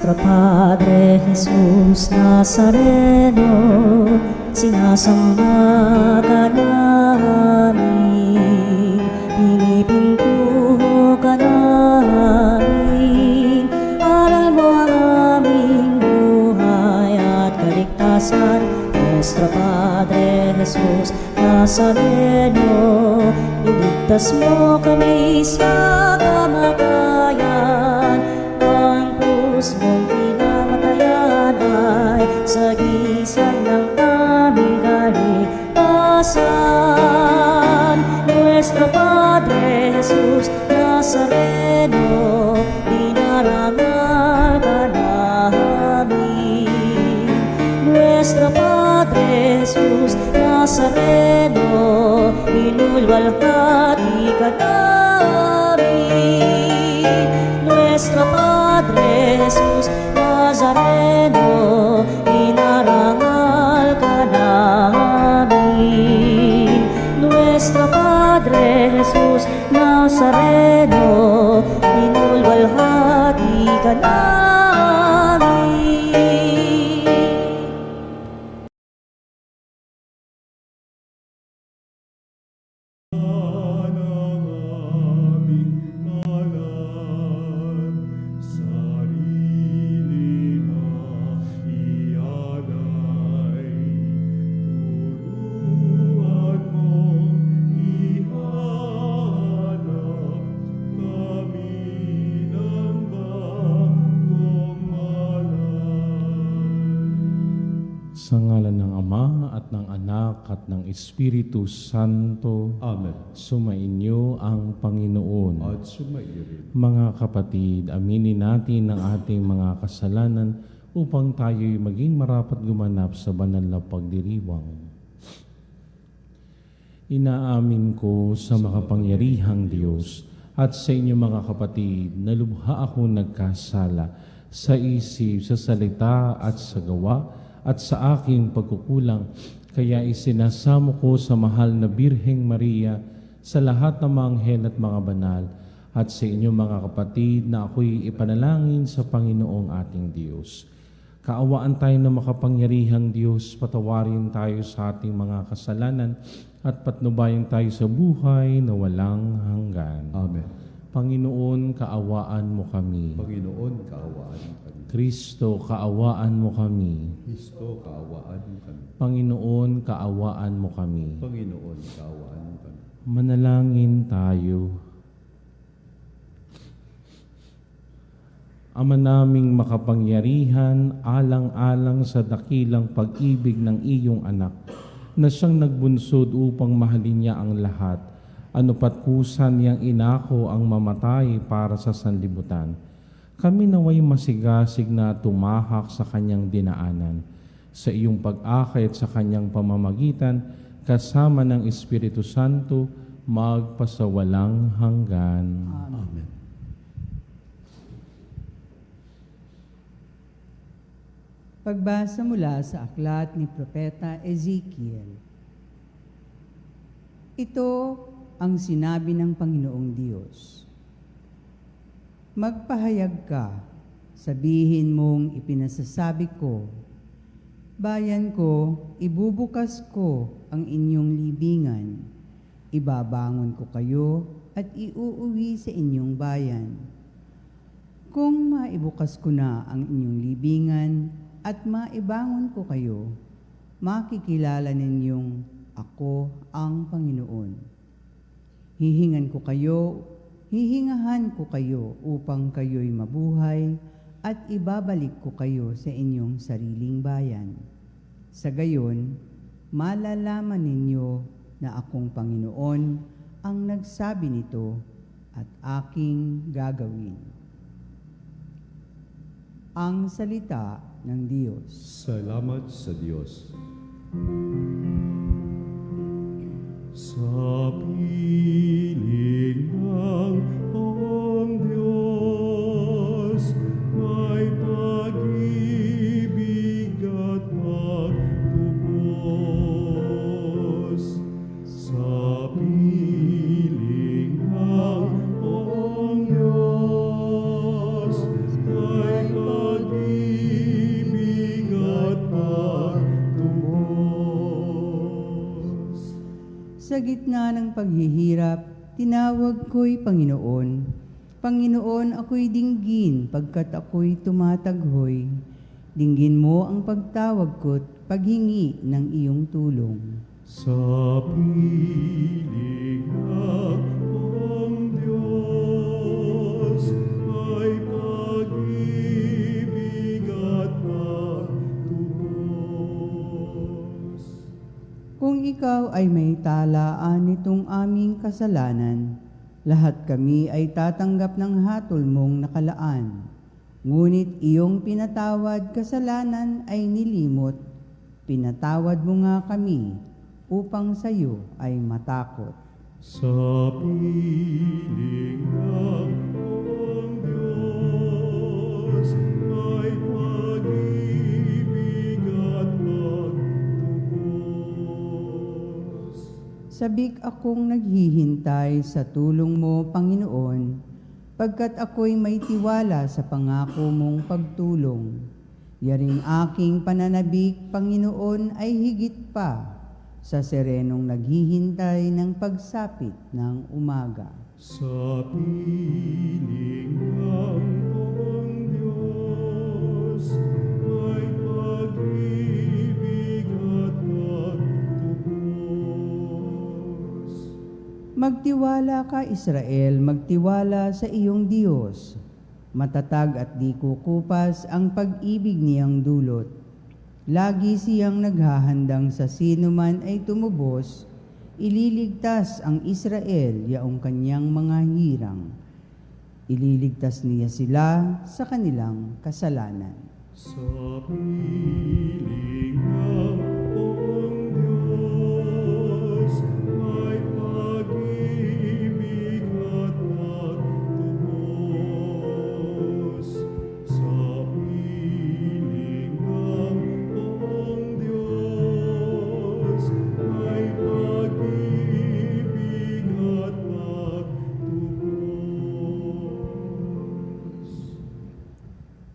Nuestro Padre Jesús Nazareno, sinasamba ka namin, pinipintuho ka namin, aral mo ang aming buhay at kaligtasan. Nuestro Padre Jesús Nazareno, iligtas mo kami sa kamatayan. Ang krus mong pinamatayan ay sagisag ng aming kaligtasan. Nuestro Padre Jesús Nazareno, dinarangal ka namin. Nuestro Padre Jesús Nazareno, inulwalhati ka namin. Nuestro Padre Jesús Nazareno, inarangal ka namin. Nuestro Padre Jesús Nazareno, inulwalhati ka namin. Sa ngalan ng Ama at ng Anak at ng Espiritu Santo. Amen. Sumainyo ang Panginoon. At sumaiyo rin. Mga kapatid, aminin natin ang ating mga kasalanan upang tayo'y maging marapat gumanap sa banal na pagdiriwang. Inaamin ko sa makapangyarihang Diyos at sa inyo mga kapatid na lubha ako nagkasala sa isip, sa salita at sa gawa at sa aking pagkukulang, kaya isinasamo ko sa mahal na Birheng Maria, sa lahat ng mga anghel at mga banal, at sa inyo mga kapatid na ako'y ipanalangin sa Panginoong ating Diyos. Kaawaan tayo ng makapangyarihang Diyos, patawarin tayo sa ating mga kasalanan, at patnubayan tayo sa buhay na walang hanggan. Amen. Panginoon, kaawaan mo kami. Panginoon, kaawaan mo kami. Kristo, kaawaan mo kami. Kristo, kaawaan mo kami. Panginoon, kaawaan mo kami. Panginoon, kaawaan mo kami. Manalangin tayo. Ama naming makapangyarihan, alang-alang sa dakilang pag-ibig ng iyong anak, na siyang nagbunsod upang mahalin niya ang lahat, ano pat kusan niyang inako ang mamatay para sa sanlibutan. Kami naway masigasig na tumahak sa kanyang dinaanan, sa iyong pag-akit sa kanyang pamamagitan, kasama ng Espiritu Santo, magpasawalang hanggan. Amen. Pagbasa mula sa aklat ni Propeta Ezekiel. Ito ang sinabi ng Panginoong Diyos. Magpahayag ka, sabihin mong ipinasasabi ko, bayan ko, ibubukas ko ang inyong libingan, ibabangon ko kayo at iuuwi sa inyong bayan. Kung maibukas ko na ang inyong libingan at maibangon ko kayo, makikilala ninyong ako ang Panginoon. Hihingahan ko kayo upang kayo'y mabuhay at ibabalik ko kayo sa inyong sariling bayan. Sa gayon, malalaman ninyo na akong Panginoon ang nagsabi nito at aking gagawin. Ang salita ng Diyos. Salamat sa Diyos. Sa piling ng ang Diyos, may pag-ibig at pagtubos. Sa piling ng ang Diyos, may pag-ibig ng paghihirap, tinawag ko'y Panginoon. Panginoon, ako'y dinggin pagkat ako'y tumataghoy. Dinggin mo ang pagtawag ko't paghingi ng iyong tulong. Sa piling ng Diyos ay pag-ibig at pagtubos. Kung ikaw ay may talaan nitong aming kasalanan, lahat kami ay tatanggap ng hatol mong nakalaan. Ngunit iyong pinatawad kasalanan ay nilimot. Pinatawad mo nga kami upang sa'yo ay matakot. Sa piling ng Diyos ay pag-ibig at pagtubos. Sabik akong naghihintay sa tulong mo, Panginoon, pagkat ako'y may tiwala sa pangako mong pagtulong. Yaring aking pananabik, Panginoon, ay higit pa sa serenong naghihintay ng pagsapit ng umaga. Sa piling ng Diyos ay pag-ibig at pagtubos. Magtiwala ka, Israel, magtiwala sa iyong Diyos. Matatag at di kukupas ang pag-ibig niyang dulot. Lagi siyang naghahandang sa sino man ay tumubos, ililigtas ang Israel yaong kanyang mga hirang. Ililigtas niya sila sa kanilang kasalanan. Sa piling ng Diyos ay pag-ibig at pagtubos. Sa piling ng Diyos ay pag-ibig at pagtubos.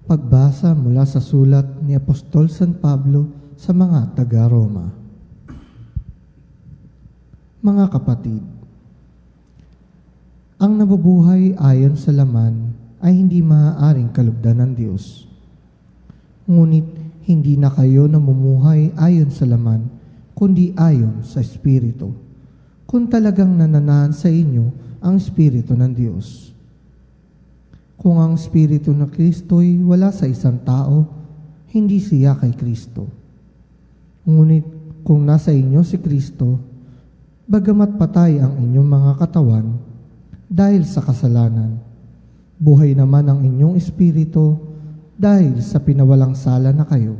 Pagbasa mula sa sulat ni Apostol San Pablo sa mga taga-Roma. Mga kapatid, ang nabubuhay ayon sa laman ay hindi maaaring kalugdan ng Diyos. Ngunit hindi na kayo namumuhay ayon sa laman, kundi ayon sa Espiritu, kung talagang nananahan sa inyo ang Espiritu ng Diyos. Kung ang Espiritu ng Kristo'y wala sa isang tao, hindi siya kay Kristo. Ngunit kung nasa inyo si Kristo, bagamat patay ang inyong mga katawan dahil sa kasalanan, buhay naman ang inyong espiritu dahil sa pinawalang sala na kayo.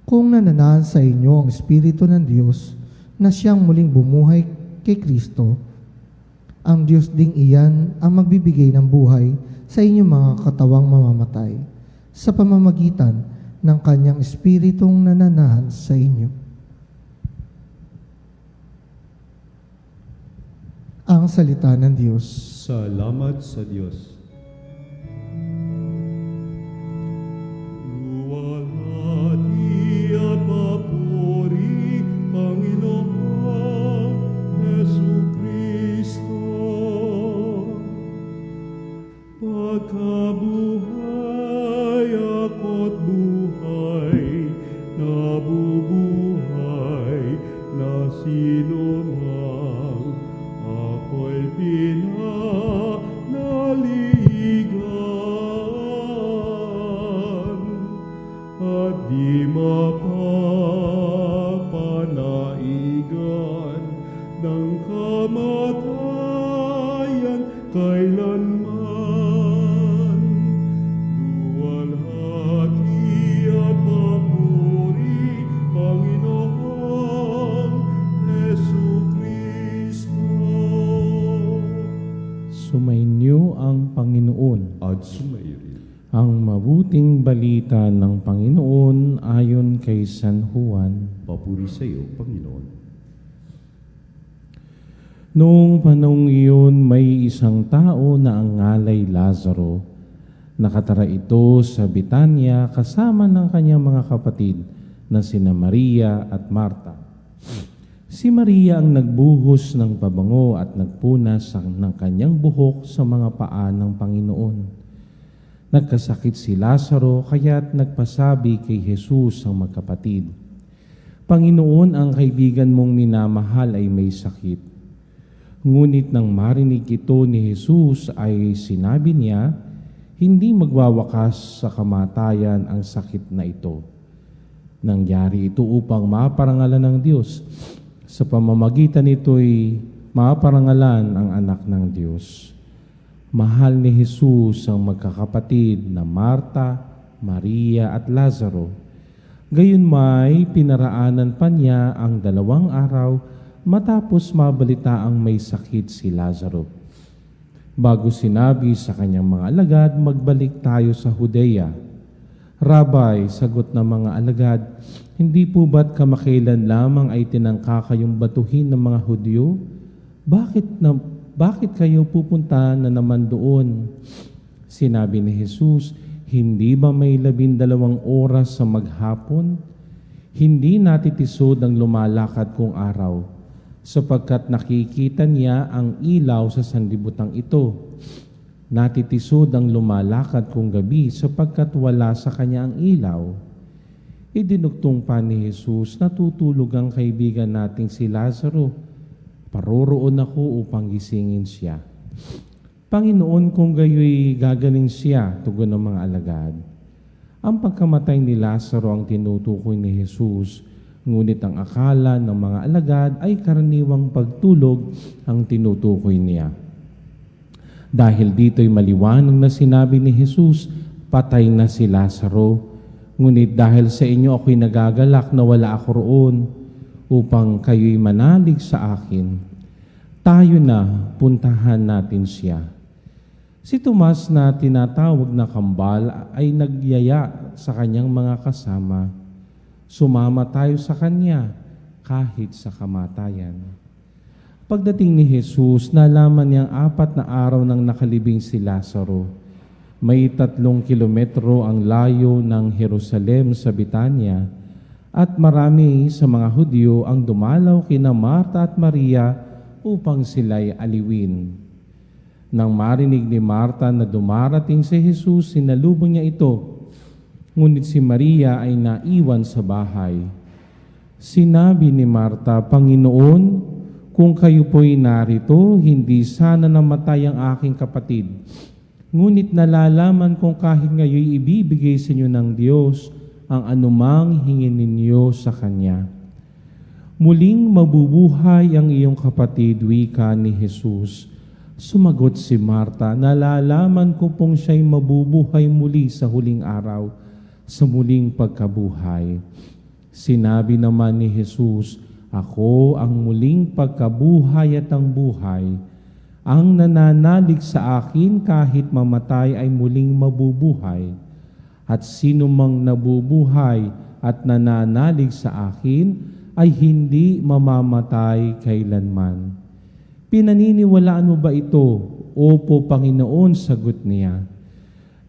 Kung nananahan sa inyo ang Espiritu ng Diyos na siyang muling bumuhay kay Kristo, ang Diyos ding iyan ang magbibigay ng buhay sa inyong mga katawang mamamatay sa pamamagitan ng kanyang Espiritong nananahan sa inyo. Ang salita ng Diyos. Salamat sa Diyos. Luwalhati at papuri, Panginoon Jesucristo. Pagkabuhay ako't buhay, nabubuhay na sino mang ako'y pinanaligan at di mapapanaigan ng kamatayan kailanman. Luwalhati at papuri, Panginoon Jesucristo. Sumainyo ang Panginoon. At sumairi. Ang mabuting balita ng Panginoon ayon kay San Juan. Papuri sa iyo, Panginoon. Noong panahong iyon, may isang tao na ang ngalay Lazaro. Nakatara ito sa Betania kasama ng kanyang mga kapatid na sina Maria at Marta. Si Maria ang nagbuhos ng pabango at nagpunas ng kanyang buhok sa mga paa ng Panginoon. Nagkasakit si Lazaro kaya't nagpasabi kay Jesus ang magkapatid, Panginoon, ang kaibigan mong minamahal ay may sakit. Ngunit nang marinig ito ni Jesus ay sinabi niya, hindi magwawakas sa kamatayan ang sakit na ito. Nangyari ito upang maparangalan ng Diyos. Sa pamamagitan nito'y maparangalan ang anak ng Diyos. Mahal ni Jesus ang magkakapatid na Marta, Maria at Lazaro. Gayon may pinaraanan pa niya ang 2 araw matapos mabalita ang may sakit si Lazaro. Bago sinabi sa kanyang mga alagad, magbalik tayo sa Judea. Rabay, sagot ng mga alagad, hindi po ba't kamakailan lamang ay tinangka kayong batuhin ng mga Hudyo? Bakit kayo pupunta na naman doon? Sinabi ni Jesus, hindi ba may 12 oras sa maghapon? Hindi natitisod ang lumalakad kong araw, sapagkat nakikita niya ang ilaw sa sanlibutan ito. Natitisod ang lumalakad kong gabi, sapagkat wala sa kanya ang ilaw. Idinugtong pa ni Jesus, natutulog ang kaibigan nating si Lazaro. Paroroon ako upang gisingin siya. Panginoon, kung gayo'y gagaling siya, tugon ng mga alagad. Ang pagkamatay ni Lazaro ang tinutukoy ni Jesus, ngunit ang akala ng mga alagad ay karaniwang pagtulog ang tinutukoy niya. Dahil dito'y maliwanag na sinabi ni Jesus, patay na si Lazaro, ngunit dahil sa inyo ako'y nagagalak na wala ako roon, upang kayo'y manalig sa akin. Tayo na, puntahan natin siya. Si Tomas na tinatawag na kambal ay nagyaya sa kanyang mga kasama. Sumama tayo sa kanya kahit sa kamatayan. Pagdating ni Jesus, nalaman niyang 4 na araw nang nakalibing si Lazaro. May 3 kilometro ang layo ng Jerusalem sa Betania at marami sa mga Hudyo ang dumalaw kina Marta at Maria upang sila'y aliwin. Nang marinig ni Marta na dumarating si Jesus, sinalubong niya ito. Ngunit si Maria ay naiwan sa bahay. Sinabi ni Marta, Panginoon, kung kayo po'y narito, hindi sana namatay ang aking kapatid. Ngunit nalalaman kong kahit ngayoy ibibigay sa inyo ng Diyos ang anumang hingin ninyo sa Kanya. Muling mabubuhay ang iyong kapatid, wika ni Jesus. Sumagot si Marta, nalalaman ko pong siya'y mabubuhay muli sa huling araw, sa muling pagkabuhay. Sinabi naman ni Jesus, ako ang muling pagkabuhay at ang buhay. Ang nananalig sa akin kahit mamatay ay muling mabubuhay. At sino mang nabubuhay at nananalig sa akin ay hindi mamamatay kailanman. Pinaniniwalaan mo ba ito? Opo, Panginoon, sagot niya.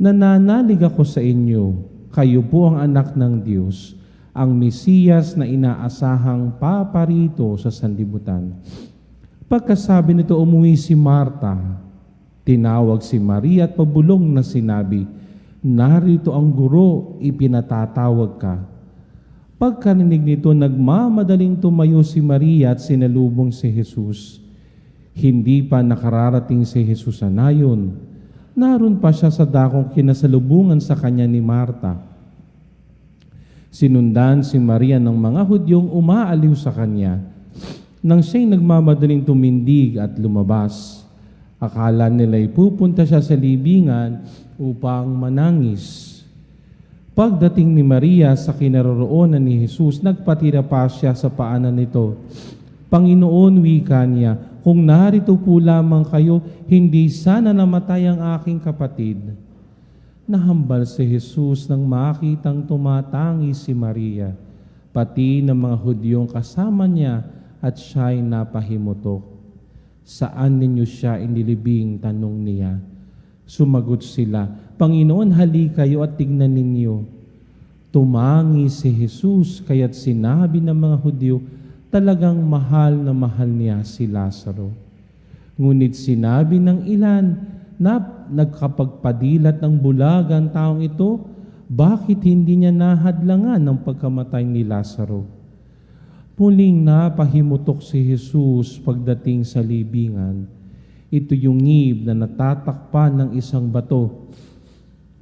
Nananalig ako sa inyo, kayo po ang anak ng Diyos, ang Mesiyas na inaasahang paparito sa sanlibutan. Pagkasabi nito, umuwi si Marta. Tinawag si Maria at pabulong na sinabi, narito ang guro, ipinatatawag ka. Pagkarinig nito, nagmamadaling tumayo si Maria at sinalubong si Jesus. Hindi pa nakararating si Jesus sa nayon. Naroon pa siya sa dakong kinasalubungan sa kanya ni Marta. Sinundan si Maria ng mga Hudyong umaaliw sa kanya. Nang siya'y nagmamadaling tumindig at lumabas, akala nila'y pupunta siya sa libingan upang manangis. Pagdating ni Maria sa kinaroroonan ni Jesus, nagpatira pa siya sa paanan nito. Panginoon, wika niya, kung narito po lamang kayo, hindi sana namatay ang aking kapatid. Nahambal si Jesus nang makitang tumatangi si Maria, pati ng mga Hudyong kasama niya at siya'y napahimutok. Saan ninyo siya inilibing? Tanong niya. Sumagot sila, Panginoon, hali kayo at tignan ninyo. Tumangi si Jesus, kaya't sinabi ng mga Hudyo, Talagang mahal na mahal niya si Lazaro. Ngunit sinabi ng ilan na nagkapagpadilat ng bulag ang taong ito, bakit hindi niya nahadlangan ng pagkamatay ni Lazaro? Muling napahimutok si Jesus pagdating sa libingan. Ito yung ngib na natatakpan ng isang bato.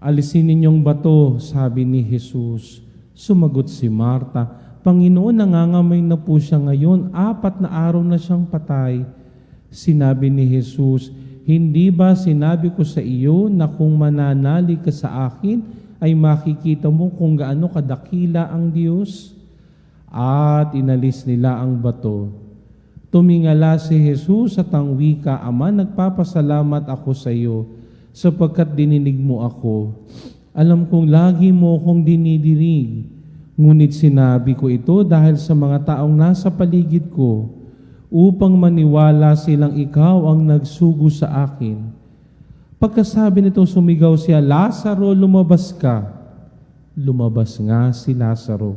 Alisin ninyong bato, sabi ni Jesus. Sumagot si Marta, Panginoon, nangangamay na po siya ngayon, 4 na araw na siyang patay. Sinabi ni Jesus, hindi ba sinabi ko sa iyo na kung mananalig ka sa akin, ay makikita mo kung gaano kadakila ang Diyos? At inalis nila ang bato. Tumingala si Jesus at ang wika, Ama, nagpapasalamat ako sa iyo sapagkat dininig mo ako. Alam kong lagi mo akong dinidinig. Ngunit sinabi ko ito dahil sa mga taong nasa paligid ko upang maniwala silang ikaw ang nagsugo sa akin. Pagkasabi nito, sumigaw siya, Lazaro, lumabas ka. Lumabas nga si Lazaro.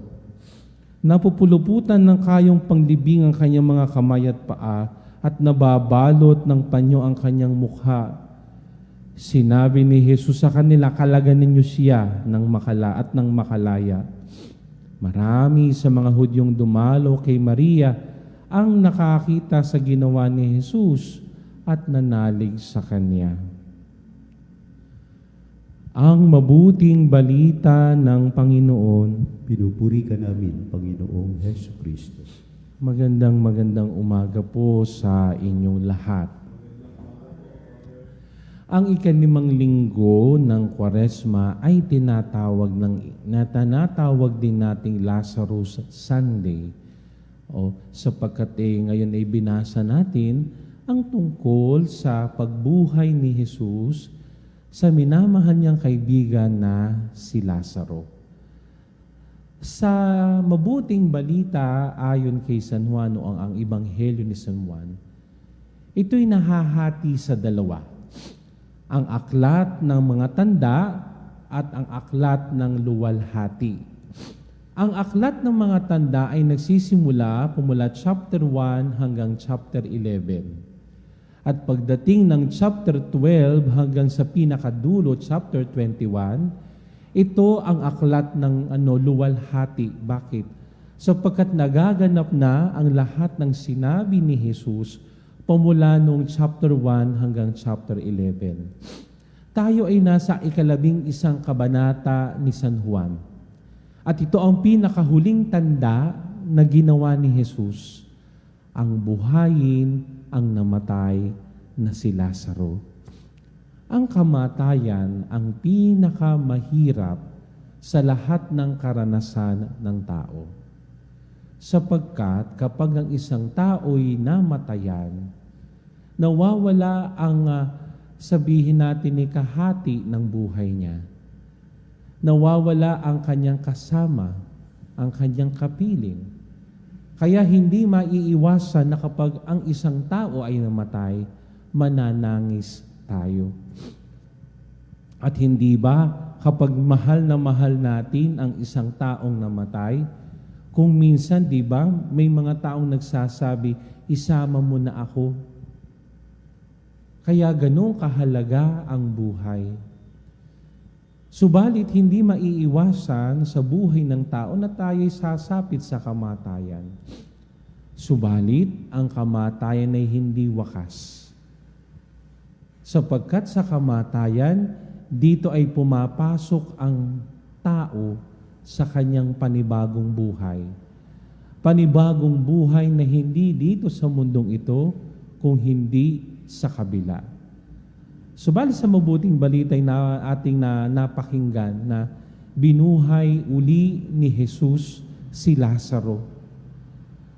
Napupuluputan ng kayong panglibing ang kanyang mga kamay at paa at nababalot ng panyo ang kanyang mukha. Sinabi ni Jesus sa kanila, kalaganin niyo siya ng makala at ng makalaya. Marami sa mga Hudyong dumalo kay Maria ang nakakita sa ginawa ni Jesus at nanalig sa kanya. Ang mabuting balita ng Panginoon. Pinupuri ka namin, Panginoong Hesus Kristo. Magandang umaga po sa inyong lahat. Ang ika-5 linggo ng Kwaresma ay tinatawag din nating Lazarus Sunday. Sapagkat ngayon ay binasa natin ang tungkol sa pagbuhay ni Jesus sa minamahal niyang kaibigan na si Lazaro. Sa mabuting balita ayon kay San Juan o ang Ebanghelyo ni San Juan, ito'y nahahati sa dalawa. Ang aklat ng mga tanda at ang aklat ng luwalhati. Ang aklat ng mga tanda ay nagsisimula pumula chapter 1 hanggang chapter 11. At pagdating ng chapter 12 hanggang sa pinakadulo, chapter 21, ito ang aklat ng luwalhati. Bakit? Sapagkat nagaganap na ang lahat ng sinabi ni Jesus pumula noong chapter 1 hanggang chapter 11. Tayo ay nasa 11 kabanata ni San Juan. At ito ang pinakahuling tanda na ginawa ni Jesus, ang buhayin ang namatay na si Lazaro. Ang kamatayan ang pinakamahirap sa lahat ng karanasan ng tao. Sapagkat kapag ang isang tao'y namatayan, nawawala ang sabihin natin ni kahati ng buhay niya. Nawawala ang kanyang kasama, ang kanyang kapiling. Kaya hindi maiiwasan na kapag ang isang tao ay namatay, mananangis tayo. At hindi ba kapag mahal na mahal natin ang isang taong namatay, kung minsan, di ba, may mga taong nagsasabi, isama mo na ako. Kaya ganun kahalaga ang buhay. Subalit hindi maiiwasan sa buhay ng tao na tayo'y sasapit sa kamatayan. Subalit ang kamatayan ay hindi wakas. Sapagkat sa kamatayan, dito ay pumapasok ang tao sa kanyang panibagong buhay. Panibagong buhay na hindi dito sa mundong ito, kung hindi sa kabila. Subalit sa mabuting balita na ating napakinggan na binuhay uli ni Jesus si Lazaro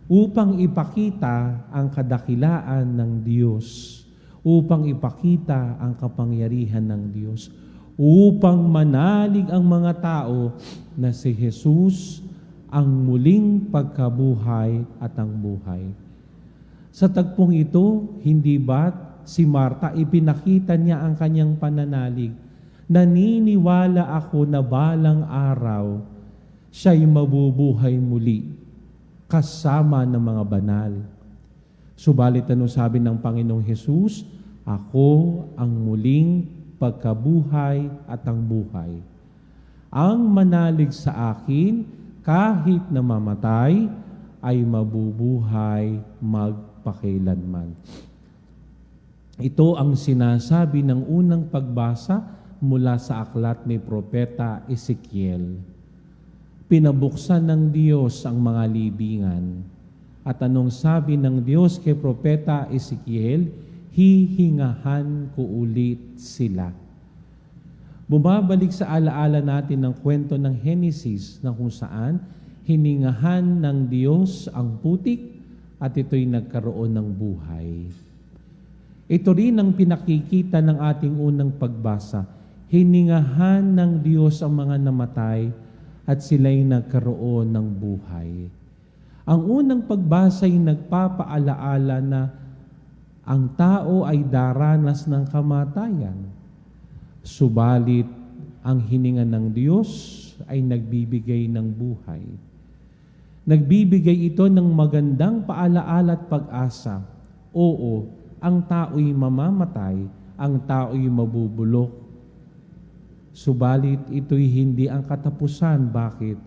upang ipakita ang kadakilaan ng Diyos, upang ipakita ang kapangyarihan ng Diyos, upang manalig ang mga tao na si Jesus ang muling pagkabuhay at ang buhay. Sa tagpong ito, hindi ba't si Marta, ipinakita niya ang kanyang pananalig. Naniniwala ako na balang araw, siya'y mabubuhay muli. kasama ng mga banal. Subalit anong sabi ng Panginoong Hesus? Ako ang muling pagkabuhay at ang buhay. Ang manalig sa akin, kahit na mamatay, ay mabubuhay magpakailanman. Ito ang sinasabi ng unang pagbasa mula sa aklat ni Propeta Ezekiel. Pinabuksan ng Diyos ang mga libingan. At anong sabi ng Diyos kay Propeta Ezekiel? Hihingahan ko ulit sila. Bumabalik sa alaala natin ng kwento ng Henesis na kung saan hiningahan ng Diyos ang putik at ito'y nagkaroon ng buhay. Ito rin ang pinakikita ng ating unang pagbasa. Hiningahan ng Diyos ang mga namatay at sila'y nagkaroon ng buhay. Ang unang pagbasa ay nagpapaalaala na ang tao ay daranas ng kamatayan. Subalit, ang hininga ng Diyos ay nagbibigay ng buhay. Nagbibigay ito ng magandang paalaala at pag-asa. Oo, ang tao'y mamamatay, ang tao'y mabubulok. Subalit, ito'y hindi ang katapusan. Bakit?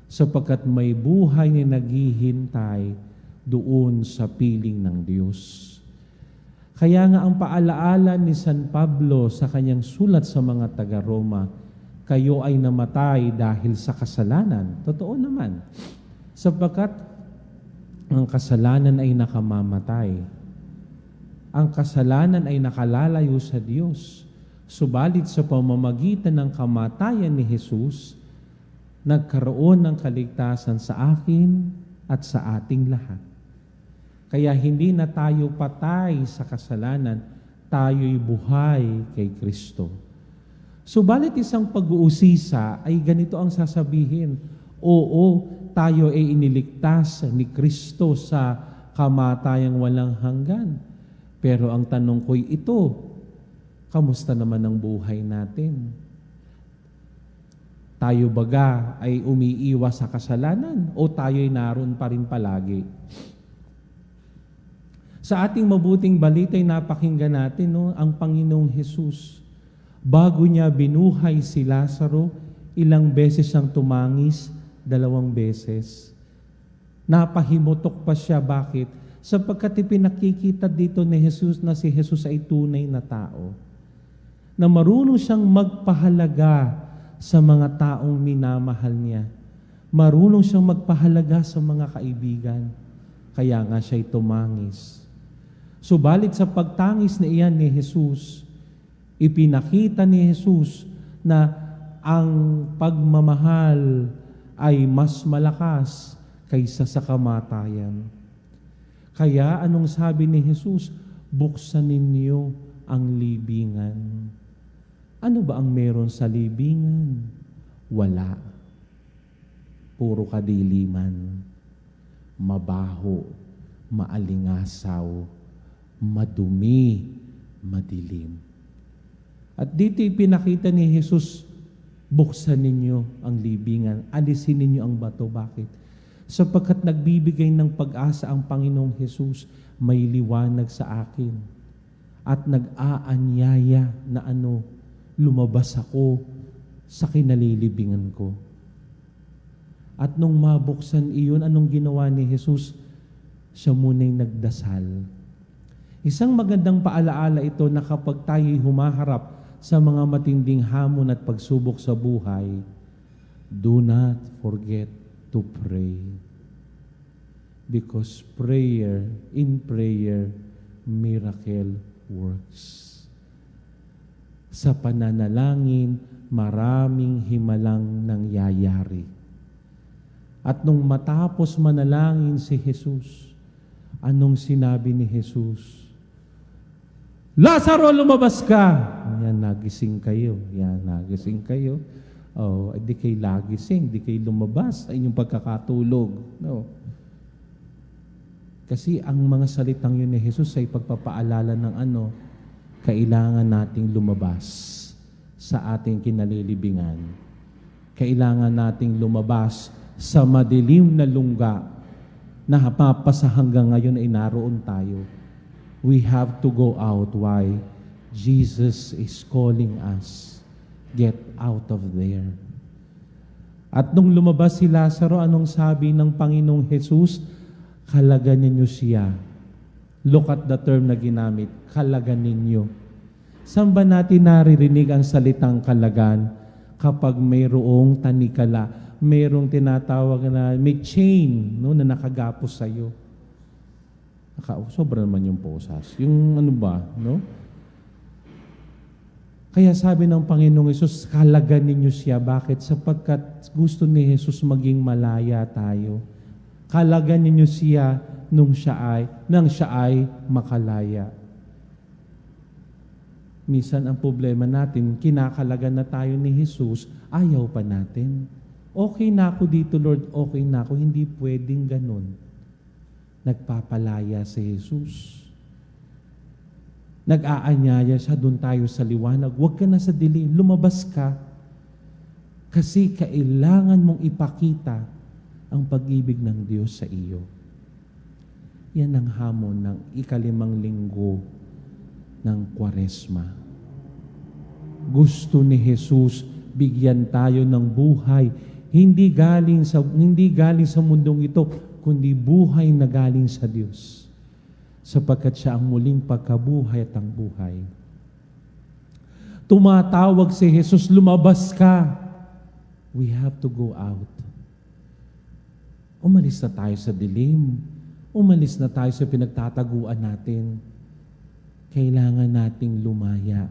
Sapagkat may buhay na naghihintay doon sa piling ng Diyos. Kaya nga ang paalaala ni San Pablo sa kanyang sulat sa mga taga-Roma, kayo ay namatay dahil sa kasalanan. Totoo naman. Sapagkat ang kasalanan ay nakamamatay. Ang kasalanan ay nakalalayo sa Diyos. Subalit sa pamamagitan ng kamatayan ni Jesus, nagkaroon ng kaligtasan sa akin at sa ating lahat. Kaya hindi na tayo patay sa kasalanan, tayo'y buhay kay Kristo. Subalit isang pag-uusisa ay ganito ang sasabihin, oo, tayo ay iniligtas ni Kristo sa kamatayang walang hanggan. Pero ang tanong ko'y ito, kamusta naman ang buhay natin? Tayo baga ay umiiwas sa kasalanan o tayo'y naroon pa rin palagi? Sa ating mabuting balita ay napakinggan natin ang Panginoong Hesus. Bago niya binuhay si Lazaro, ilang beses siyang tumangis, 2 beses. Napahimutok pa siya. Bakit? Sapagkat ipinakikita dito ni Jesus na si Jesus ay tunay na tao. Na marunong siyang magpahalaga sa mga taong minamahal niya. Marunong siyang magpahalaga sa mga kaibigan. Kaya nga siya'y tumangis. Subalit sa pagtangis na iyan ni Jesus, ipinakita ni Jesus na ang pagmamahal ay mas malakas kaysa sa kamatayan. Kaya anong sabi ni Jesus? Buksan ninyo ang libingan. Ano ba ang meron sa libingan? Wala. Puro kadiliman. Mabaho, maalingasaw, madumi, madilim. At dito ipinakita ni Jesus, buksan ninyo ang libingan, alisin ninyo ang bato. Bakit? Sapagkat nagbibigay ng pag-asa ang Panginoong Jesus, may liwanag sa akin. At nag-aanyaya na lumabas ako sa kinalilibingan ko. At nung mabuksan iyon, anong ginawa ni Jesus? Siya muna'y nagdasal. Isang magandang paalaala ito na kapag tayo'y humaharap sa mga matinding hamon at pagsubok sa buhay, do not forget to pray. Because in prayer, miracle works. Sa pananalangin, maraming himalang nangyayari. At nung matapos manalangin si Jesus, anong sinabi ni Jesus? Lazaro, lumabas ka! Yan, nagising kayo. Yan, nagising kayo. Oh, di kayo lagising, di kayo lumabas sa inyong pagkakatulog. No. Kasi ang mga salitang yun ni Jesus ay pagpapaalala ng kailangan nating lumabas sa ating kinalilibingan. Kailangan nating lumabas sa madilim na lungga na mapasa hanggang ngayon ay naroon tayo. We have to go out. Why? Jesus is calling us. Get out of there. At nung lumabas si Lazaro, anong sabi ng Panginoong Jesus? Kalaganin niyo siya. Look at the term na ginamit. Kalaganin niyo. Saan ba natin naririnig ang salitang kalagan? Kapag mayroong tanikala, mayroong tinatawag na may chain, no, na nakagapos sa iyo. Sobra naman yung posas. Yung ano ba, no? Kaya sabi ng Panginoong Hesus, kalaganin niyo siya. Bakit? Sapagkat gusto ni Jesus maging malaya tayo. Kalaganin niyo siya nang siya ay makalaya. Minsan ang problema natin, kinakalagan na tayo ni Jesus, ayaw pa natin. Okay na ako dito, Lord, okay na ako. Hindi pwedeng ganun. Nagpapalaya si Jesus. Nag-aanyaya siya, doon tayo sa liwanag. Huwag ka na sa dilim, lumabas ka. Kasi kailangan mong ipakita ang pag-ibig ng Diyos sa iyo. Yan ang hamon ng ika-5 linggo ng Kwaresma. Gusto ni Jesus bigyan tayo ng buhay, hindi galing sa mundong ito, kundi buhay na galing sa Diyos. Sapagkat siya ang muling pagkabuhay at ang buhay. Tumatawag si Jesus, lumabas ka. We have to go out. Umalis na tayo sa dilim. Umalis na tayo sa pinagtataguan natin. Kailangan nating lumaya.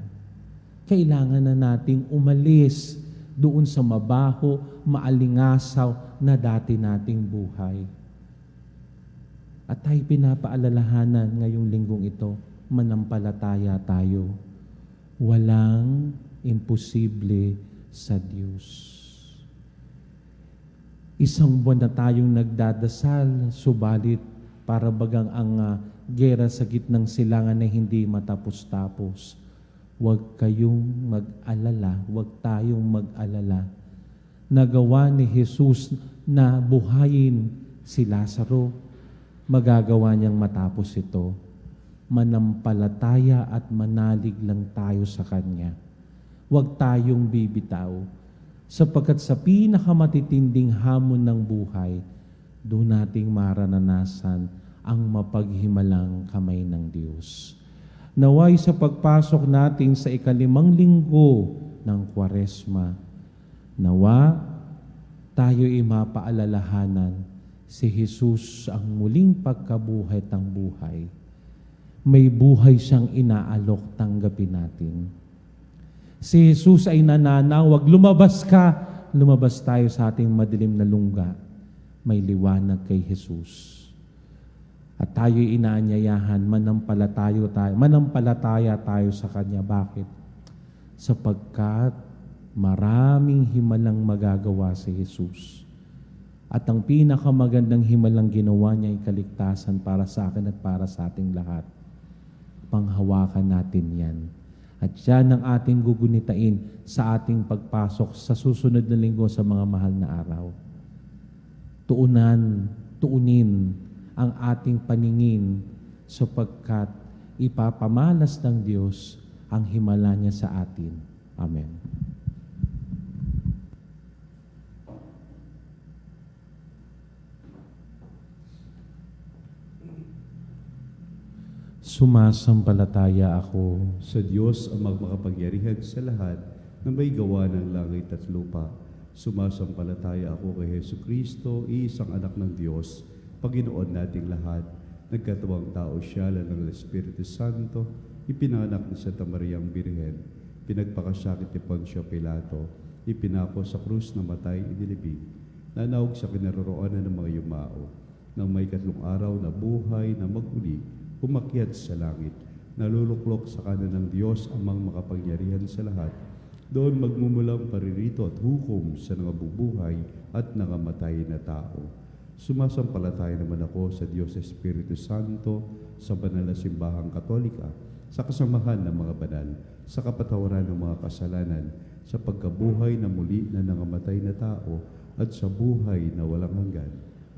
Kailangan na nating umalis doon sa mabaho, maalingasaw na dati nating buhay. At tayo pinapaalalahanan ngayong linggong ito, manampalataya tayo. Walang imposible sa Diyos. Isang buwan na tayong nagdadasal, subalit para bagang ang gera sa gitnang silangan na hindi matapos-tapos. Huwag kayong mag-alala, huwag tayong mag-alala. Nagawa ni Jesus na buhayin si Lazaro. Magagawa niyang matapos ito. Manampalataya at manalig lang tayo sa Kanya. Huwag tayong bibitaw. Sapagkat sa pinakamatitinding hamon ng buhay, doon nating maranasan ang mapaghimalang kamay ng Diyos. Naway sa pagpasok natin sa ika-5 linggo ng Kwaresma, nawa tayo'y mapaalalahanan si Jesus ang muling pagkabuhay ng buhay. May buhay siyang inaalok, tanggapin natin. Si Jesus ay nananawag, lumabas ka. Lumabas tayo sa ating madilim na lungga. May liwanag kay Jesus. At tayo'y inaanyayahan, manampalataya tayo sa Kanya. Bakit? Sapagkat maraming himalang magagawa si Jesus. At ang pinakamagandang himalang ginawa niya ay kaligtasan para sa akin at para sa ating lahat. Panghawakan natin yan. At yan ang ating gugunitain sa ating pagpasok sa susunod na linggo sa mga mahal na araw. Tuunin ang ating paningin sapagkat ipapamalas ng Diyos ang himala niya sa atin. Amen. Sumasampalataya ako Sa Diyos ang magmakapangyarihan sa lahat na may gawa ng langit at lupa. Sumasampalataya ako kay Jesucristo, isang anak ng Diyos, Panginoon nating lahat. Nagkatawang tao siya ng Espiritu Santo, ipinanganak ni Santa Mariang Birhen, pinagpakasakit ni Poncio Pilato, ipinako sa krus na matay, inilibing, nanawag sa kinaroroonan ng mga yumao, nang may 3 araw na buhay na maguli, umakyat sa langit, naluluklok sa kanan ng Diyos amang makapangyarihan sa lahat. Doon magmumulang paririto at hukom sa nangabubuhay at nangamatay na tao. Sumasampalataya naman ako sa Diyos Espiritu Santo, sa banal na simbahang Katolika, sa kasamahan ng mga banal, sa kapatawaran ng mga kasalanan, sa pagkabuhay na muli na nangamatay na tao, at sa buhay na walang hanggan.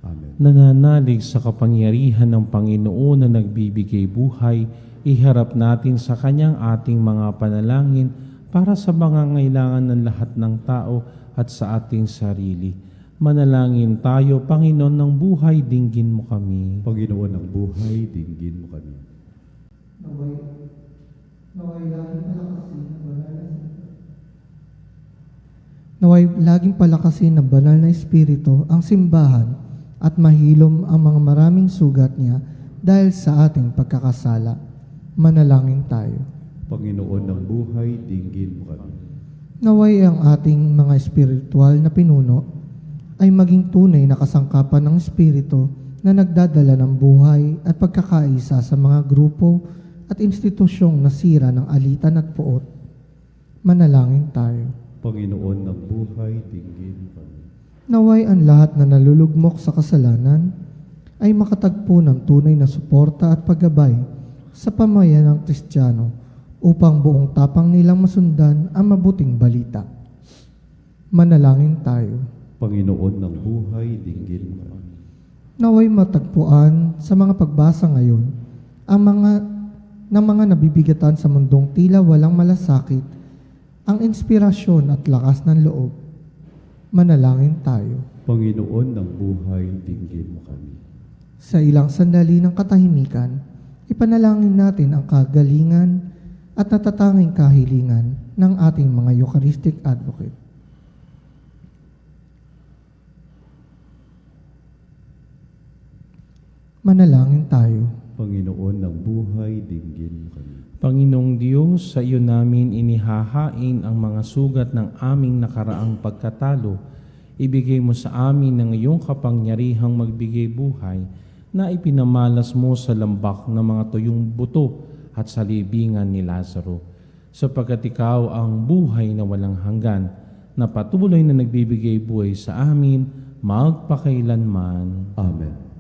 Amen. Nananalig sa kapangyarihan ng Panginoon na nagbibigay buhay, iharap natin sa Kanyang ating mga panalangin para sa mga ngailangan ng lahat ng tao at sa ating sarili. Manalangin tayo, Panginoon ng buhay, dinggin mo kami. Panginoon ng buhay, dinggin mo kami. Naway laging palakasin ng banal na Espiritu ang simbahan at mahilom ang mga maraming sugat niya dahil sa ating pagkakasala. Manalangin tayo. Panginoon ng buhay, dinggin mo kami. Naway ang ating mga espiritual na pinuno ay maging tunay na kasangkapan ng Espiritu na nagdadala ng buhay at pagkakaisa sa mga grupo at institusyong nasira ng alitan at puot. Manalangin tayo. Panginoon ng buhay, dinggin mo kami. Naway ang lahat na nalulugmok sa kasalanan ay makatagpo ng tunay na suporta at paggabay sa pamayan ng Kristiyano upang buong tapang nilang masundan ang mabuting balita. Manalangin tayo. Panginoon ng buhay, dinggin mo kami. Naway matagpuan sa mga pagbasa ngayon ang mga nabibigatan sa mundong tila walang malasakit ang inspirasyon at lakas ng loob. Manalangin tayo. Panginoon ng buhay, dinggin mo kami. Sa ilang sandali ng katahimikan, ipanalangin natin ang kagalingan at natatanging kahilingan ng ating mga Eucharistic Advocate. Manalangin tayo. Panginoon ng buhay, dinggin mo kami. Panginoong Diyos, sa iyo namin inihahain ang mga sugat ng aming nakaraang pagkatalo. Ibigay mo sa amin ng iyong kapangyarihang magbigay buhay na ipinamalas mo sa lambak ng mga tuyong buto at sa libingan ni Lazaro. Sapagkat ikaw ang buhay na walang hanggan, na patuloy na nagbibigay buhay sa amin magpakailanman. Amen.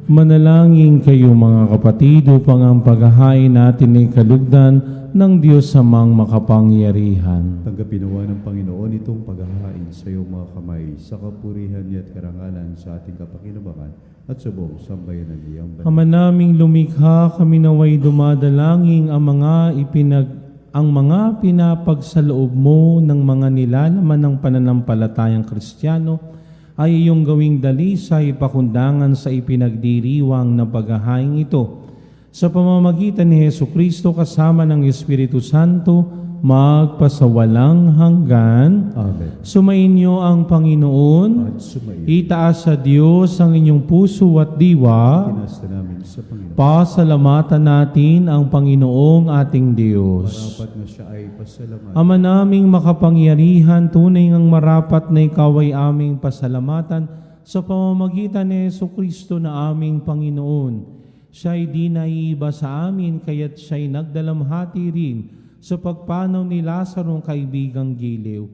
Manalangin kayo mga kapatid upang ang paghahain natin ay kalugdan ng Diyos amang makapangyarihan. Tanggapin nawa ng Panginoon itong paghahain sa iyong mga kamay sa kapurihan niya at karangalan sa ating kapakinabangan at sa buong sambayanan niyang banal. Ama naming lumikha, kami naway dumadalangin ang mga pinapagsaloob mo ng mga nilalaman ng pananampalatayang Kristiyano ay iyong gawing dalisay pakundangan sa ipinagdiriwang na paghahain ito. Sa pamamagitan ni Hesukristo kasama ng Espiritu Santo, magpasawalang hanggan. Amen. Sumainyo ang Panginoon. At sumayin. Itaas sa Diyos ang inyong puso at diwa. Kinasta namin sa Panginoon. Pasalamatan natin ang Panginoong ating Diyos. Marapat na siya ay pasalamat. Ama naming makapangyarihan, tunay ngang marapat na ikaw ay aming pasalamatan sa pamamagitan ni Jesucristo na aming Panginoon. Siya'y di naiiba sa amin, kaya't siya'y nagdalamhati rin sa pagpanaw ni Lazaro kaibigang giliw.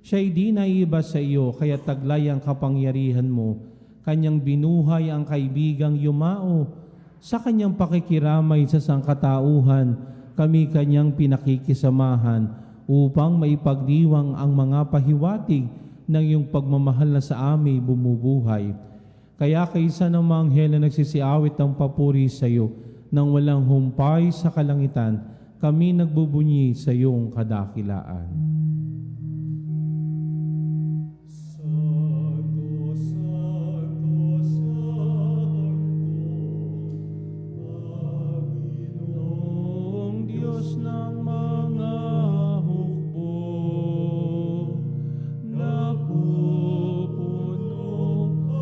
Siya'y di naiiba sa iyo, kaya't taglay ang kapangyarihan mo. Kanyang binuhay ang kaibigang yumao. Sa kanyang pakikiramay sa sangkatauhan, kami kanyang pinakikisamahan upang maipagdiwang ang mga pahiwatig ng iyong pagmamahal na sa amin bumubuhay. Kaya kaysa ng mga anghel na nagsisiawit ng papuri sa iyo, nang walang humpay sa kalangitan, kami nagbubunyi sa iyong kadakilaan. Santo, Santo, Santo, Panginoong Diyos ng mga hukbo, napupuno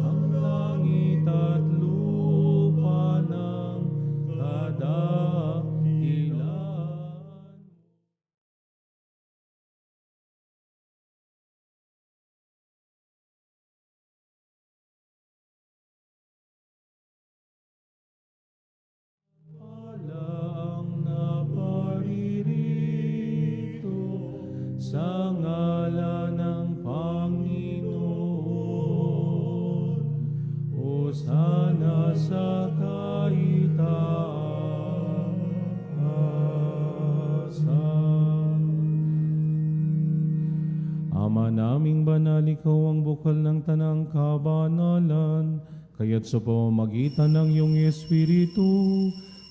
ang langit at lupa ng kadakilaan. Ang naparirito sa ngalan ng Panginoon, Hosana sa kaitaasan. Ama naming banal, ikaw ang bukal ng tanang kabanalan, kaya't sa pamamagitan ng iyong Espiritu,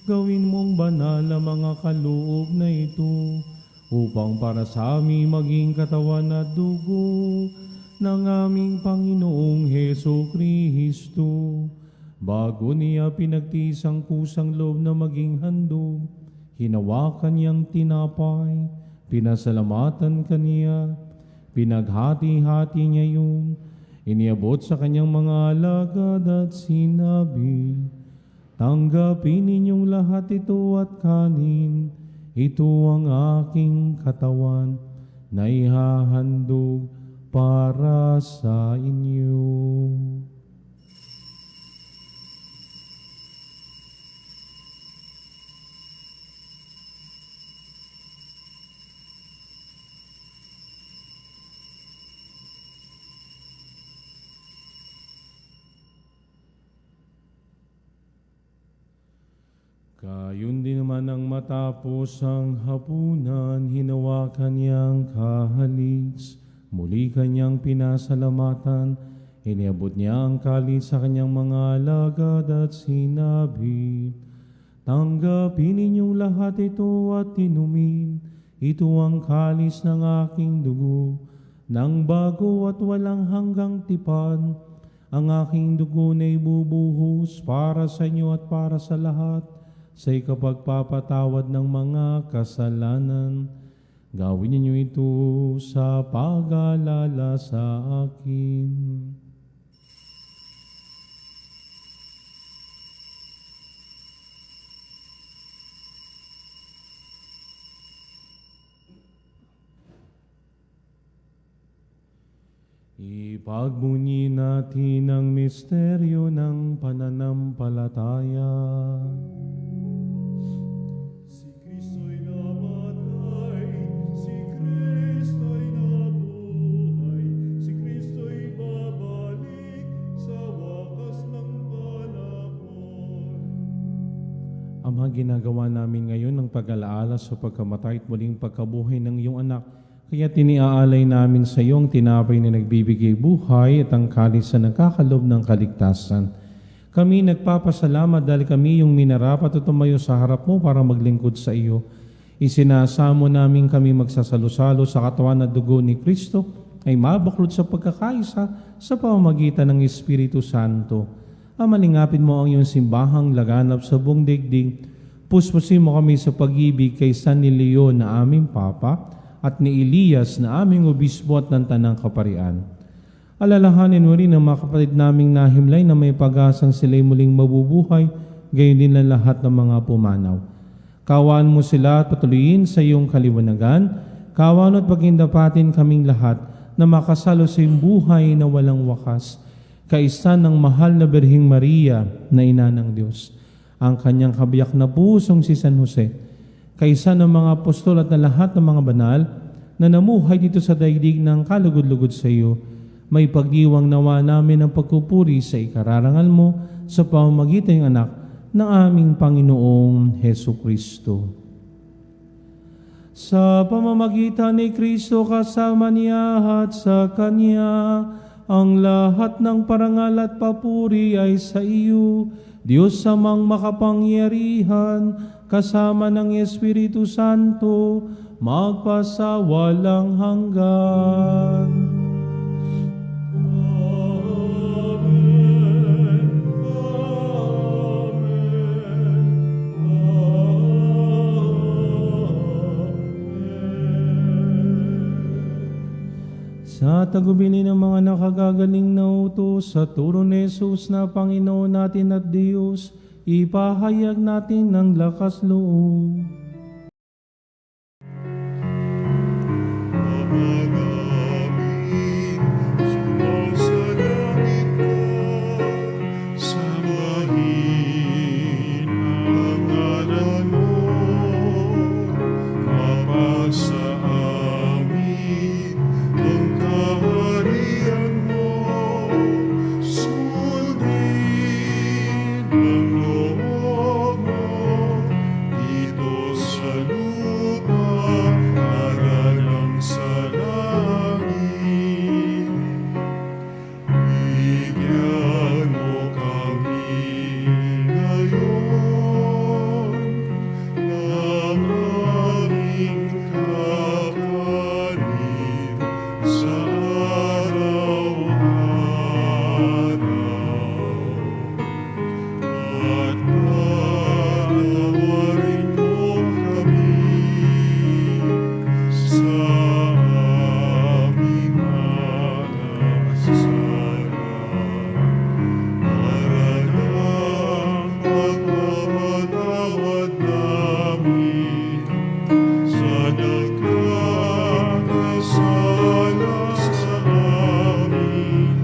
gawin mong banal ang mga kaloob na ito, upang para sa amin maging katawan at dugo ng aming Panginoong Heso Kristo. Bago niya pinagtiis ang kusang loob na maging handog, hinawakan niyang tinapay, pinasalamatan kaniya, pinaghati-hati niya yun, iniabot sa kanyang mga alagad at sinabi, tanggapin ninyong lahat ito at kanin. Ito ang aking katawan na ihahandog para sa inyo. Gayon din naman ang matapos ang hapunan, hinawakan niyang kahaliks, muli kanyang pinasalamatan, iniabot niya ang kalis sa kanyang mga alagad at sinabi, tanggapin ninyong lahat ito at inumin, ito ang kalis ng aking dugo, ng bago at walang hanggang tipan, ang aking dugo na ibubuhos para sa inyo at para sa lahat, sa ikapagpapatawad ng mga kasalanan. Gawin niyo ito sa pag-aalala sa akin. Ipagbunyi natin ang misteryo ng pananampalataya. Si Kristo'y namatay, si Kristo'y nabuhay, si Kristo'y babalik sa wakas ng panahon. Ama, ginagawa namin ngayon ng pag-alaala sa pagkamatay at muling pagkabuhay ng iyong anak. Kaya tiniaalay namin sa iyo ang tinapay na nagbibigay buhay at ang kalis na nagkakalob ng kaligtasan. Kami nagpapasalamat dahil kami yung minarapat at tumayo sa harap mo para maglingkod sa iyo. Isinasamo namin kami magsasalo-salo sa katawan at dugo ni Kristo ay mabaklod sa pagkakaisa sa pamamagitan ng Espiritu Santo. Amalingapin mo ang iyong simbahang laganap sa buong daigdig. Puspusin mo kami sa pag-ibig kay San Leon na aming Papa at ni Elias na aming obispo at ng Tanang Kaparian. Alalahanin mo rin ang mga kapatid naming nahimlay na may pag-asang sila'y muling mabubuhay, gayon din ang lahat ng mga pumanaw. Kawaan mo sila at patuloyin sa iyong kaliwanagan, kawaan at pagindapatin kaming lahat na makasalo sa iyong buhay na walang wakas, kaisa ng mahal na Birheng Maria na Ina ng Diyos, ang kanyang kabiyak na pusong si San Jose, kaisa ng mga apostol at na lahat ng mga banal na namuhay dito sa daigdig ng kalugod-lugod sa iyo, may pagdiwang nawa namin ang pagpupuri sa ikararangal mo sa pamamagitan ng anak ng aming Panginoong Heso Kristo. Sa pamamagitan ni Kristo kasama niya at sa Kanya, ang lahat ng parangal at papuri ay sa iyo, Diyos amang makapangyarihan, kasama ng Espiritu Santo, magpasawalang hanggan. Sa tagubili ng mga nakagagaling na utos sa turo ni Jesus na Panginoon natin at Diyos, ipahayag natin ng lakas loob. Amanamin, sumasalangit ka, sambahin ang ngalan mo, mapasa amin ang kaharian mo, sundin ang loob mo, dito sa lupa, para lang sa langit. Bigyan mo kami ngayon ng aming kakanin sa araw-araw. At patawarin mo kami sa aming mga kasalanan, para ng pagpapatawad namin sa nagkakasala sa amin.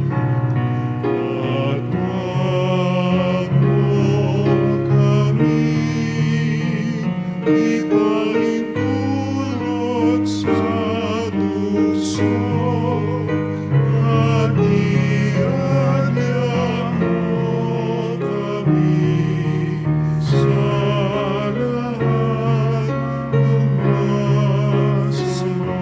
At huwag mo kami ipahintulot sa tukso, at iadya mo kami sa lahat ng masama.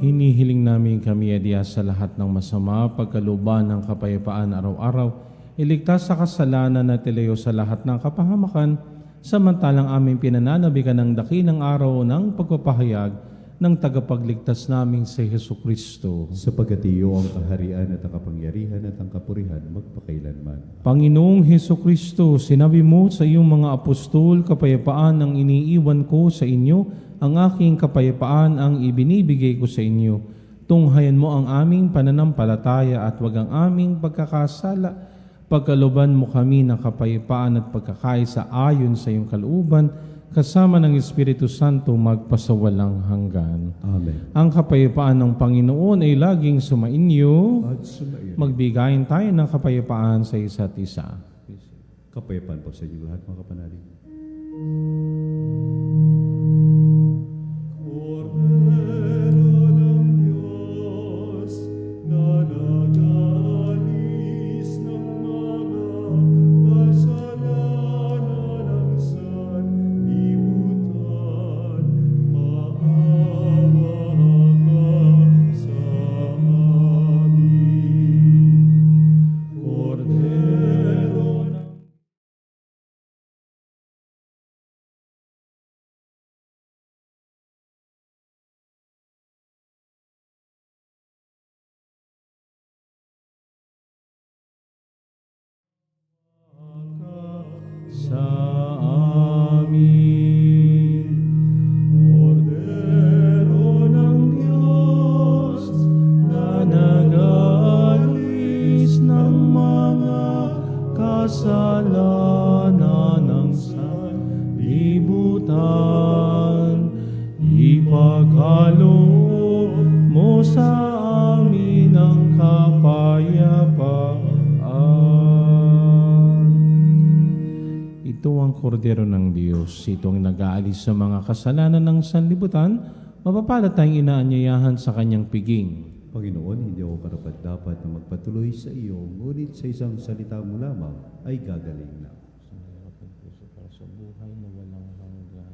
Hinihiling namin kami adya sa lahat ng masama, pagkalooban ng kapayapaan araw-araw, iligtas sa kasalanan at ilayo sa lahat ng kapahamakan, samantalang aming pinananabikan ng dakilang araw ng pagpapahayag ng tagapagligtas namin si Hesu Kristo. Sapagkat iyo ang kaharian at ang kapangyarihan at ang kapurihan magpakailanman. Panginoong Hesu Kristo, sinabi mo sa iyong mga apostol, kapayapaan ang iniiwan ko sa inyo, ang aking kapayapaan ang ibinibigay ko sa inyo. Tunghayan mo ang aming pananampalataya at wag ang aming pagkakasala. Pagkalooban mo kami ng kapayapaan at pagkakaisa ayon sa iyong kalooban, kasama ng Espiritu Santo magpasawalang hanggan. Amen. Ang kapayapaan ng Panginoon ay laging sumainyo. At sumaiyo. Magbigayin tayo ng kapayapaan sa isa't isa. Kapayapaan po sa inyo lahat, mga kapanalig. Cordero ng Diyos, na nagalis ng mga kasalanan ng sanlibutan, maawa ka sa amin. Cordero ng Sa amin. Cordero ng Diyos, Na nag-alis ng mga kasalanan ng sanlibutan, ipagkaloob mo sa amin ang kapayapaan. Ito ang kordero ng Diyos. Ito ang nag-aalis sa mga kasalanan ng sanlibutan. Mapapalad tayong inaanyayahan sa kanyang piging. Panginoon, hindi ako karapat-dapat na magpatuloy sa iyo, ngunit sa isang salita mo lamang ay gagaling na. Para sa buhay na walang hanggan.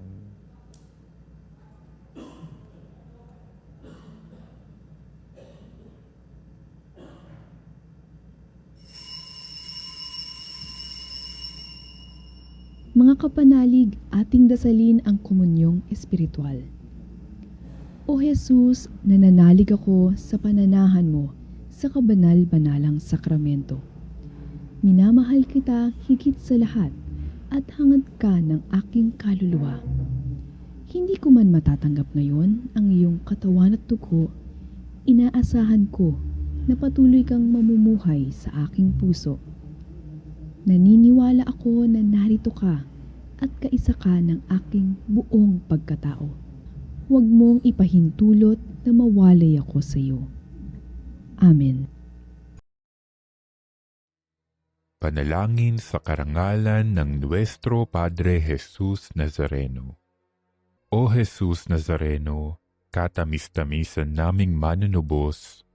Mga kapanalig, ating dasalin ang komunyong espiritual. O Jesus, nananalig ako sa pananahan mo sa kabanal-banalang sakramento. Minamahal kita higit sa lahat at hangad ka ng aking kaluluwa. Hindi ko man matatanggap ngayon ang iyong katawan at dugo, inaasahan ko na patuloy kang mamumuhay sa aking puso. Naniniwala ako na narito ka at kaisa ka ng aking buong pagkatao. Huwag mong ipahintulot na mawalay ako sa iyo. Amen. Panalangin sa karangalan ng Nuestro Padre Jesus Nazareno. O Jesus Nazareno, katamis-tamisan naming manunubos,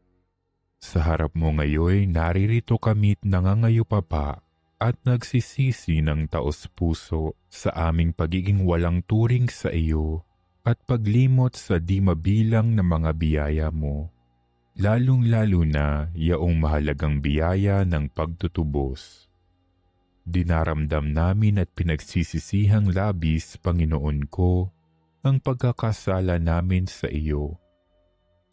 sa harap mo ngayon naririto kami't nangangayupapa at nagsisisi ng taos-puso sa aming pagiging walang turing sa iyo at paglimot sa di mabilang na mga biyaya mo, lalong-lalo na yaong mahalagang biyaya ng pagtutubos. Dinaramdam namin at pinagsisisihang labis, Panginoon ko, ang pagkakasala namin sa iyo.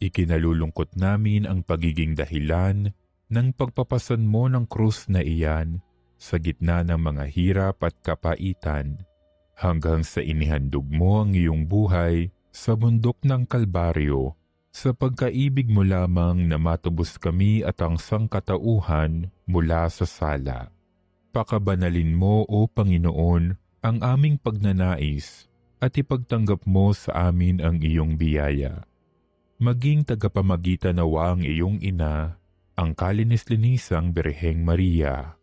Ikinalulungkot namin ang pagiging dahilan ng pagpapasan mo ng krus na iyan sa gitna ng mga hirap at kapaitan, hanggang sa inihandog mo ang iyong buhay sa bundok ng Kalbaryo, sa pagkaibig mo lamang na matubos kami at ang sangkatauhan mula sa sala. Pakabanalin mo, O Panginoon, ang aming pagnanais at ipagtanggap mo sa amin ang iyong biyaya. Maging tagapamagitan nawa ang iyong ina, ang kalinis-linisang Birheng Maria.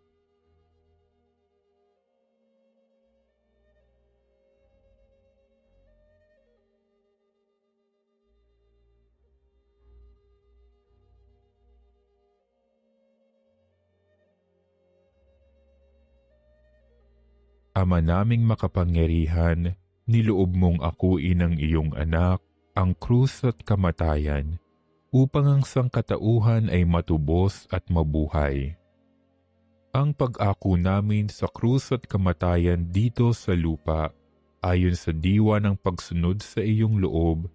Ama naming makapangyarihan, niloob mong akuin ang iyong anak, ang krus at kamatayan, upang ang sangkatauhan ay matubos at mabuhay. Ang pag-ako namin sa krus at kamatayan dito sa lupa, ayon sa diwa ng pagsunod sa iyong loob,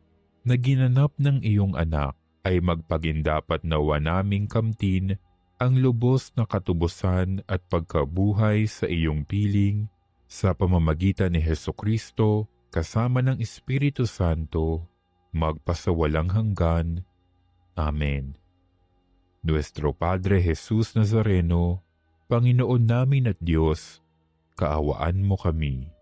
na ginanap ng iyong anak, ay magpagindapat nawa naming kamtin ang lubos na katubusan at pagkabuhay sa iyong piling, sa pamamagitan ni Hesukristo, kasama ng Espiritu Santo, magpasawalang hanggan. Amen. Nuestro Padre Jesus Nazareno, Panginoon namin at Diyos, kaawaan mo kami.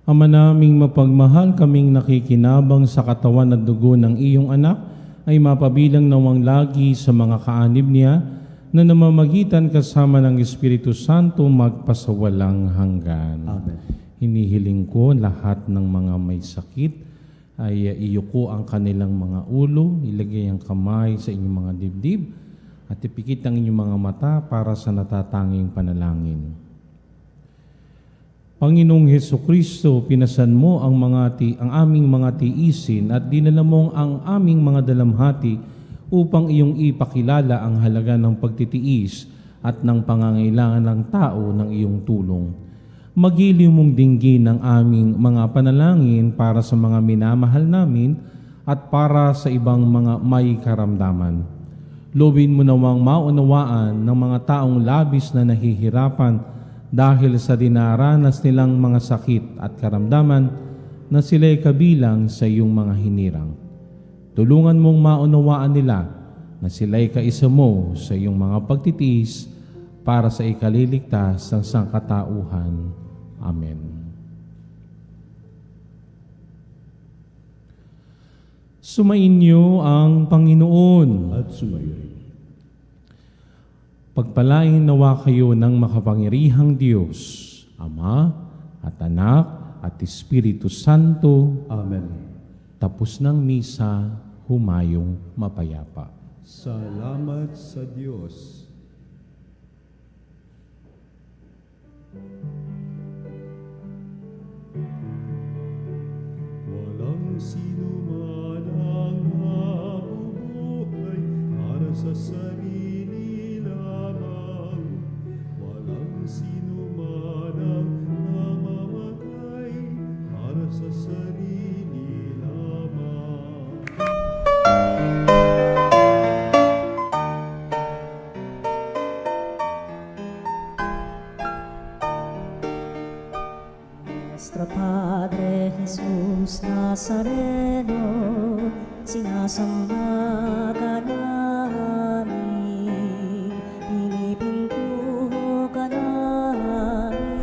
Ama naming mapagmahal, kaming nakikinabang sa katawan at dugo ng iyong anak, ay mapabilang nawang lagi sa mga kaanib niya, na namamagitan kasama ng Espiritu Santo magpasawalang hanggan. Amen. Hinihiling ko lahat ng mga may sakit ay iyuko ang kanilang mga ulo, ilagay ang kamay sa inyong mga dibdib, at ipikit ang inyong mga mata para sa natatanging panalangin. Panginoong Hesukristo, pinasan mo ang aming mga tiisin at dinala mo ang aming mga dalamhati upang iyong ipakilala ang halaga ng pagtitiis at ng pangangailangan ng tao ng iyong tulong. Magiliw mong dinggin ang aming mga panalangin para sa mga minamahal namin at para sa ibang mga may karamdaman. Lubin mo nawang maunawaan ng mga taong labis na nahihirapan dahil sa dinaranas nilang mga sakit at karamdaman na sila'y kabilang sa iyong mga hinirang. Tulungan mong maunawaan nila na sila'y kaisa mo sa iyong mga pagtitiis para sa ikaliligtas ng sangkatauhan. Amen. Sumainyo ang Panginoon. At sumayo rin. Pagpalain nawa kayo ng makapangyarihang Diyos, Ama at Anak at Espiritu Santo. Amen. Tapos ng misa, humayong mapayapa. Salamat sa Diyos. Walang sino man ang nabubuhay para sa sarili lamang. Walang sino Nuestro Padre Jesus Nazareno, sinasamba ka namin, pinipintuho ka namin,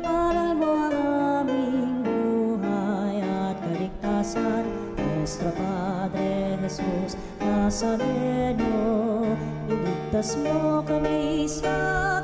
aral mo ang aming buhay at kaligtasan. Nuestro Padre Jesus Nazareno, iligtas mo kami sa